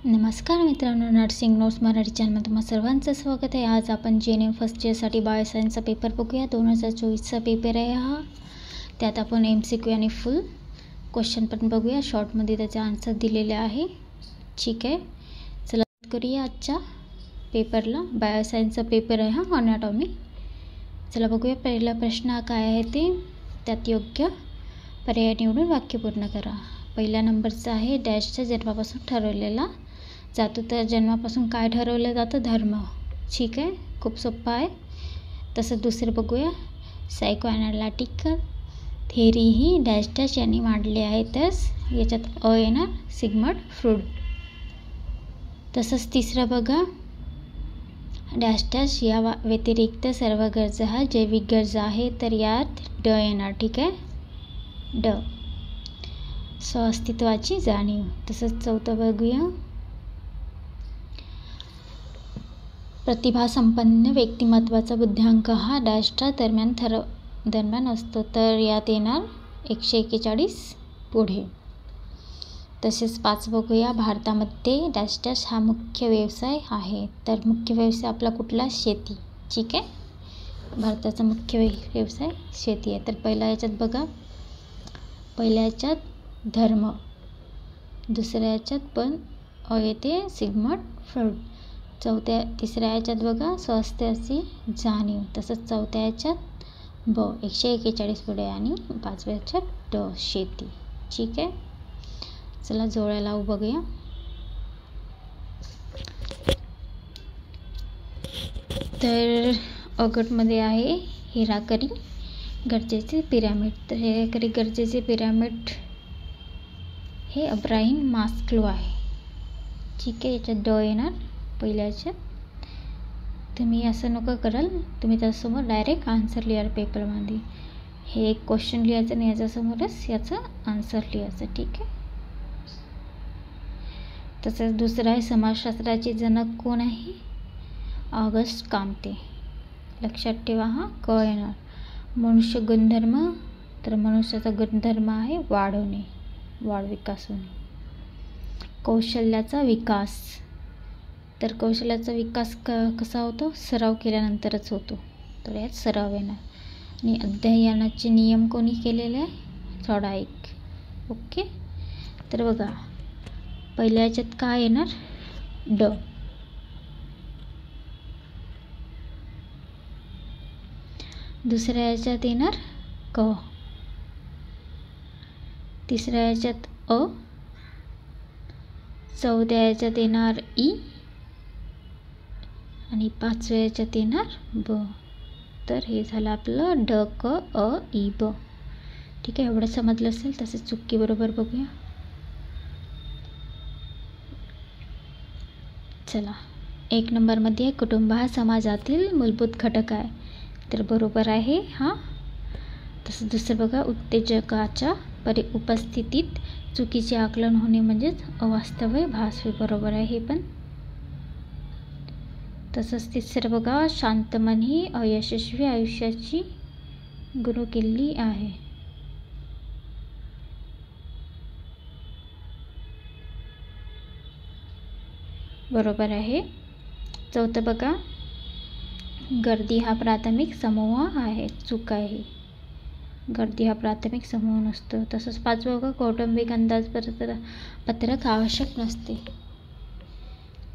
नमस्कार मित्रांनो, nursing notes Marathi चॅनलमध्ये तुम्हा सर्वांचं स्वागत आहे। आज आपण JNM फर्स्ट इयरसाठी बायोसायन्सचा पेपर बघूया। 2024चा पेपर आहे हा। त्यात आपण MCQ आणि फुल क्वेश्चन पण बघूया। शॉर्टमध्ये त्याचे आन्सर दिलेले आहे। ठीक आहे, चला करूया आजच्या पेपरला। बायोसायन्सचा पेपर आहे हा, अनाटॉमी। चला बघूया पहिला प्रश्न काय आहे ते। त्यात योग्य पर्याय निवडून वाक्य पूर्ण करा। पहिल्या नंबरचा आहे, डॅशच्या जन्मापासून ठरवलेला जातो। तर जन्मापासून काय ठरवलं जातं? धर्म। ठीक आहे, खूप सोपं आहे। तसं दुसरं बघूया, सायको ॲनालिटिकल थेअरी ही डॅश डॅश यांनी मांडली आहे। तर याच्यात अ येणार, सिग्मंड फ्रूड। तसंच तिसरं बघा, डॅश डॅश या व्यतिरिक्त सर्व गरजा हा जैविक गरजा आहे। तर यात ड येणार। ठीक आहे, ड स्वअस्तित्वाची जाणीव। तसंच चौथं बघूया, प्रतिभासंपन्न व्यक्तिमत्वाचा बुद्ध्यांक हा डॅशच्या दरम्यान असतो। तर यात येणार 141 पुढे। तसेच 5 बघूया, भारतामध्ये डॅश डॅश हा मुख्य व्यवसाय आहे। तर मुख्य व्यवसाय आपला कुठला? शेती। ठीक आहे, भारताचा मुख्य व्यवसाय शेती आहे। तर पहिल्या याच्यात बघा, पहिल्या याच्यात धर्म, दुसऱ्या याच्यात पण अ येते, सिग्मंड फ्रूड। तिसऱ्या याच्यात बघा, स्वास्थ्याची जाणीव। तसंच चौथ्या याच्यात ब 141 पुढे आणि 5व्या याच्यात ड शेती। ठीक आहे, चला जोड्या लावू बघूया। तर अ गटमध्ये आहे हिराकरी गरजेचे पिरॅमिड। तर हिराकरी गरजेचे पिरॅमिड हे अब्राहिम मास्लो आहे। ठीक आहे, याच्यात ड येणार पहिल्या याच्यात। तुम्ही असं नको कराल, तुम्ही त्याच्यासमोर डायरेक्ट आन्सर लिहाल पेपरमध्ये। हे एक क्वेश्चन लिहायचं आणि याच्यासमोरच याचं आन्सर लिहायचं। ठीक आहे, तसंच दुसरं आहे, समाजशास्त्राचे जनक कोण आहे? ऑगस्ट कामते। लक्षात ठेवा हा, क येणार। मनुष्य गुणधर्म, तर मनुष्याचा गुणधर्म आहे वाढवणे, वाढ विकास होणे। कौशल्याचा विकास, तर कौशल्याचा विकास कसा होतो? सराव केल्यानंतरच होतो। तर यात सराव येणार। आणि अध्ययनाचे नियम कोणी केलेले आहे? थॉडाईक। ओके, तर बघा पहिल्या याच्यात काय येणार? ड। दुसऱ्या याच्यात येणार क, तिसऱ्या याच्यात अ, चौथ्या याच्यात येणार ई आणि 5व्या याच्यात येणार ब। तर हे झालं आपलं ड क अ ई ब। ठीक आहे, एवढं समजलं असेल। तसेच चुकी बरोबर बघूया। चला, 1 नंबरमध्ये कुटुंब हा समाजातील मूलभूत घटक आहे। तर बरोबर आहे हा। तसं दुसरं बघा, उत्तेजकाच्या उपस्थितीत चुकीचे आकलन होणे म्हणजेच अवास्तव भास। बरोबर आहे हे पण। तसंच तिसरं बघा, शांत मन ही अयशस्वी आयुष्याची गुरुकिल्ली आहे। बरोबर आहे। चौथं बघा, गर्दी हा प्राथमिक समूह आहे। चूक आहे, गर्दी हा प्राथमिक समूह नसतो। तसंच 5वं बघा, कौटुंबिक अंदाजपत्रक आवश्यक नसते।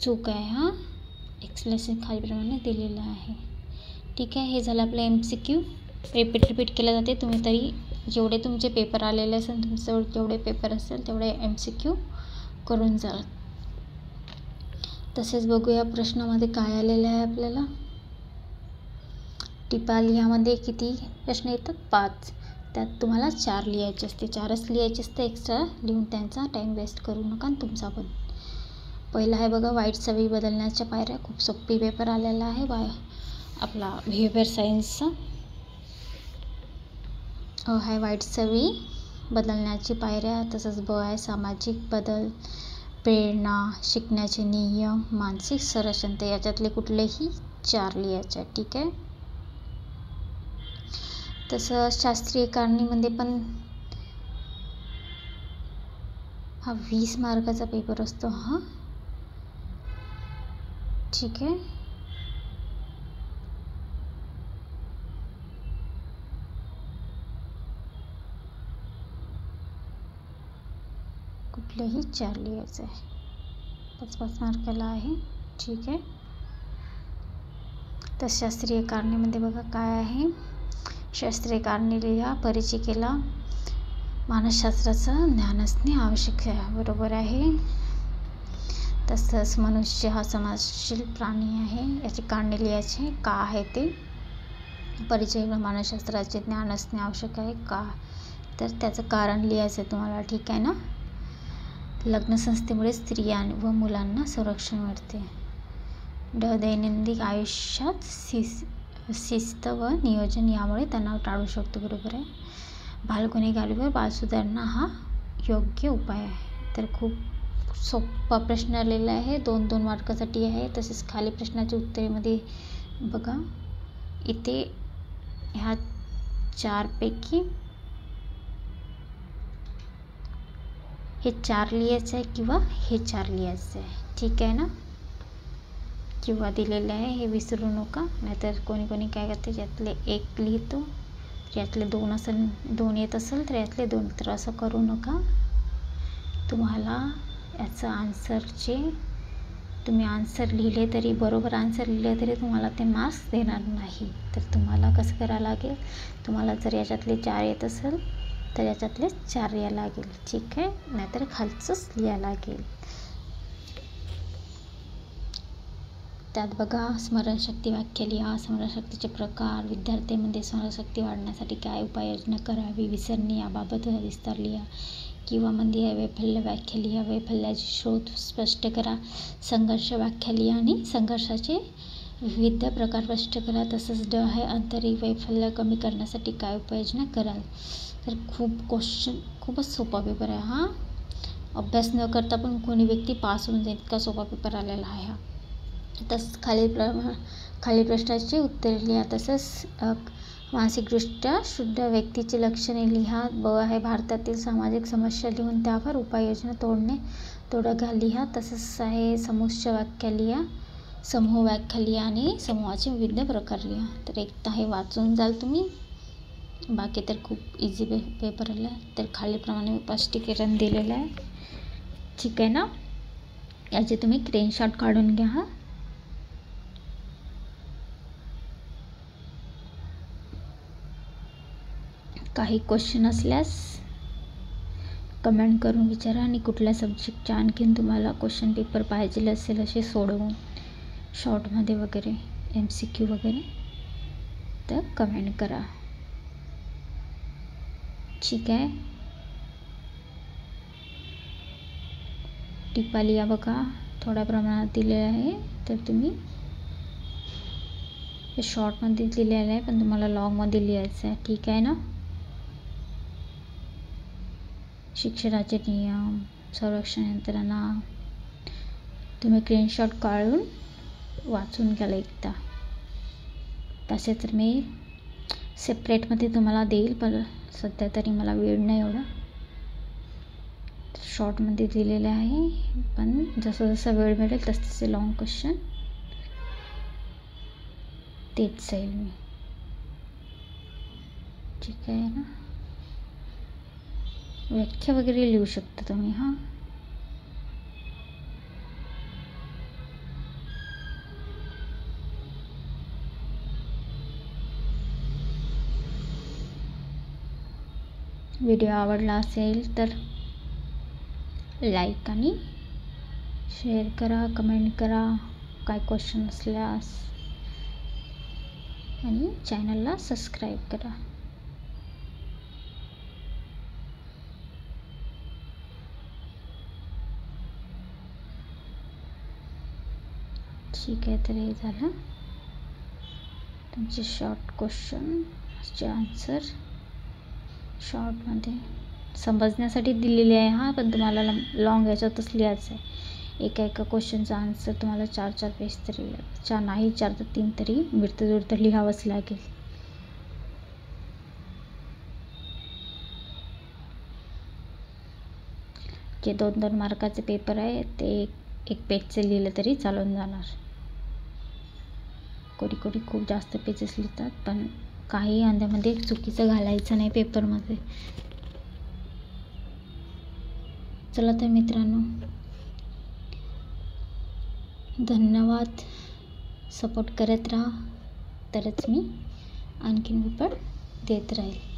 चूक आहे हा, एक्सप्लेनेशन खालीप्रमाणे दिलेलं आहे। ठीक आहे, हे झालं आपलं MCQ। रिपीट केलं जाते। तुम्ही तरी जेवढे तुमचे पेपर आलेले असेल, तुमच्याजवळ जेवढे पेपर असेल तेवढे MCQ करून जाल। तसेच बघूया प्रश्नामध्ये काय आलेलं आहे आपल्याला। टिपा लिहामध्ये किती प्रश्न येतात? 5। त्यात तुम्हाला 4 लिहायचे असते। 4च लिहायचे असते, एक्स्ट्रा लिहून त्यांचा टाईम वेस्ट करू नका आणि तुमचा पण। पहिला आहे बघा, वाईट सवयी बदलण्याच्या पायऱ्या। खूप सोपी पेपर आलेला आहे आपला बिहेवियर सायन्सचा। अ आहे वाईट सवयी बदलण्याची पायऱ्या। तसंच ब आहे सामाजिक बदल, प्रेरणा, शिकण्याचे नियम, मानसिक संरक्षण। तर याच्यातले कुठलेही 4 लिहायचे। ठीक आहे, तसं शास्त्रीय कारणीमध्ये पण हा 20 मार्काचा पेपर असतो हा। ठीक आहे. कुठलेही 4 लिहायचं आहे. 5-5 मार्काला आहे. ठीक आहे. तर शास्त्रीय कारणीमध्ये बघा काय आहे. शास्त्रीय कारणे लिहा. परिचिकेला मानसशास्त्राचं ज्ञान असणे आवश्यक आहे. बरोबर आहे. तसंच मनुष्य हा समाजशील प्राणी आहे. याची कारणे लिहायची. का आहे ते. परिचय मानसशास्त्राचे ज्ञान असणे आवश्यक आहे. का तर त्याचं कारण लिहायचं आहे तुम्हाला. ठीक आहे ना. लग्नसंस्थेमुळे स्त्रिया व मुलांना संरक्षण मिळते. दैनंदिन आयुष्यात शिस्त व नियोजन यामुळे तणाव टाळू शकतो. बरोबर आहे. बालगुन्हेगारीवर बालसुधारणा हा योग्य उपाय आहे. तर खूप सोपा प्रश्न आलेला आहे. 2-2 मार्कासाठी आहे. तसेच खाली प्रश्नाच्या उत्तरेमध्ये बघा इथे ह्या 4 पैकी हे 4 लिहायचं आहे किंवा हे 4 लिहायचं आहे. ठीक आहे ना. किंवा दिलेलं आहे हे विसरू नका. नाहीतर कोणी कोणी काय करते यातले 1 लिहितो, यातले 2 येत असेल तर यातले 2. तर असं करू नका. तुम्हाला याचं आन्सरचे तुम्ही आन्सर लिहिले तरी बरोबर आन्सर लिहिले तरी तुम्हाला ते मार्क्स देणार नाही. तर तुम्हाला कसं करावं लागेल. तुम्हाला जर याच्यातले 4 येत असेल तर याच्यातले 4 लिहायला लागेल. ठीक आहे. नाहीतर खालचंच लिहायला लागेल. त्यात बघा स्मरणशक्ती व्याख्या लिहा. स्मरणशक्तीचे प्रकार. विद्यार्थ्यांमध्ये स्मरणशक्ती वाढण्यासाठी काय उपाययोजना करावी. विसरणे याबाबत विस्तार लिहा. किंवा मध्ये वैफल्य व्याख्या लिहा. वैफल्याचे स्रोत स्पष्ट करा. संघर्ष व्याख्या लिहा आणि संघर्षाचे विविध प्रकार स्पष्ट करा. तसंच ड आहे आंतरिक वैफल्य कमी करण्यासाठी काय उपाययोजना कराल. तर खूपच सोपा पेपर आहे हा. अभ्यास न करता पण कोणी व्यक्ती पास होऊन जाईल इतका सोपा पेपर आलेला आहे हा. तसंच खाली प्रश्नाची उत्तरे लिहा. तसंच मानसिकदृष्ट्या शुद्ध व्यक्तीची लक्षणे लिहा. ब आहे भारतातील सामाजिक समस्या लिहून त्यावर उपाययोजना तोडगा लिहा. तसंच आहे समूह व्याख्या लिहा. समूह व्याख्या लिहा आणि समूहाचे विविध प्रकार लिहा. तर एकदा हे वाचून जाल तुम्ही. बाकी तर खूप इझी पेपर आला आहे. तर खालीप्रमाणे मी स्पष्टीकरण दिलेलं आहे. ठीक आहे ना. याचे तुम्ही स्क्रीनशॉट काढून घ्या. काही क्वेश्चन असल्यास कमेंट करून विचारा. आणि कुठल्या सब्जेक्टचे आणखीन तुम्हाला क्वेश्चन पेपर पाहिजे असेल असे सोडवून शॉर्टमध्ये वगैरे MCQ वगैरे तर कमेंट करा. ठीक आहे. टिपा लिहा बघा. थोड्या प्रमाणात दिलेलं आहे. तर तुम्ही हे शॉर्टमध्ये दिलेलं आहे पण तुम्हाला लॉंगमध्ये लिहायचं आहे. ठीक आहे ना. शिक्षणाचे नियम, संरक्षण यंत्रणा तुम्ही स्क्रीनशॉट काढून वाचून घ्याल एकदा. तसे तर मी सेपरेटमध्ये तुम्हाला देईल पण सध्या तरी मला वेळ नाही एवढा. शॉर्टमध्ये दिलेले आहे पण जसं जसं वेळ मिळेल तसे लॉंग क्वेश्चन देत जाईल मी. ठीक आहे ना. व्याख्या वगैरे लिहू शकता तुम्ही. हां व्हिडिओ आवडला असेल तर लाईक आणि शेअर करा. कमेंट करा काय क्वेश्चन असल्यास आणि चॅनलला सबस्क्राईब करा. ठीक आहे. तर हे झालं तुमचे शॉर्ट क्वेश्चनचे आन्सर. शॉर्टमध्ये समजण्यासाठी दिलेले आहे हा पण तुम्हाला लॉंग याच्यातच लिहायचं आहे. एका क्वेश्चनचा आन्सर तुम्हाला 4 पेज तरी 4 नाही 4 तर 3 तरी विरतं लिहावंच लागेल. जे 2-2 मार्काचे पेपर आहे ते एक पेजचे लिहिलं तरी चालून जाणार. कोणी कोणी खूप जास्त पेजेस लिहितात, पण काही अंदामध्ये चुकीचं घालायचं नाही पेपरमध्ये. चला तर मित्रांनो, धन्यवाद. सपोर्ट करत राहा, तरच मी आणखीन पेपर देत राहील.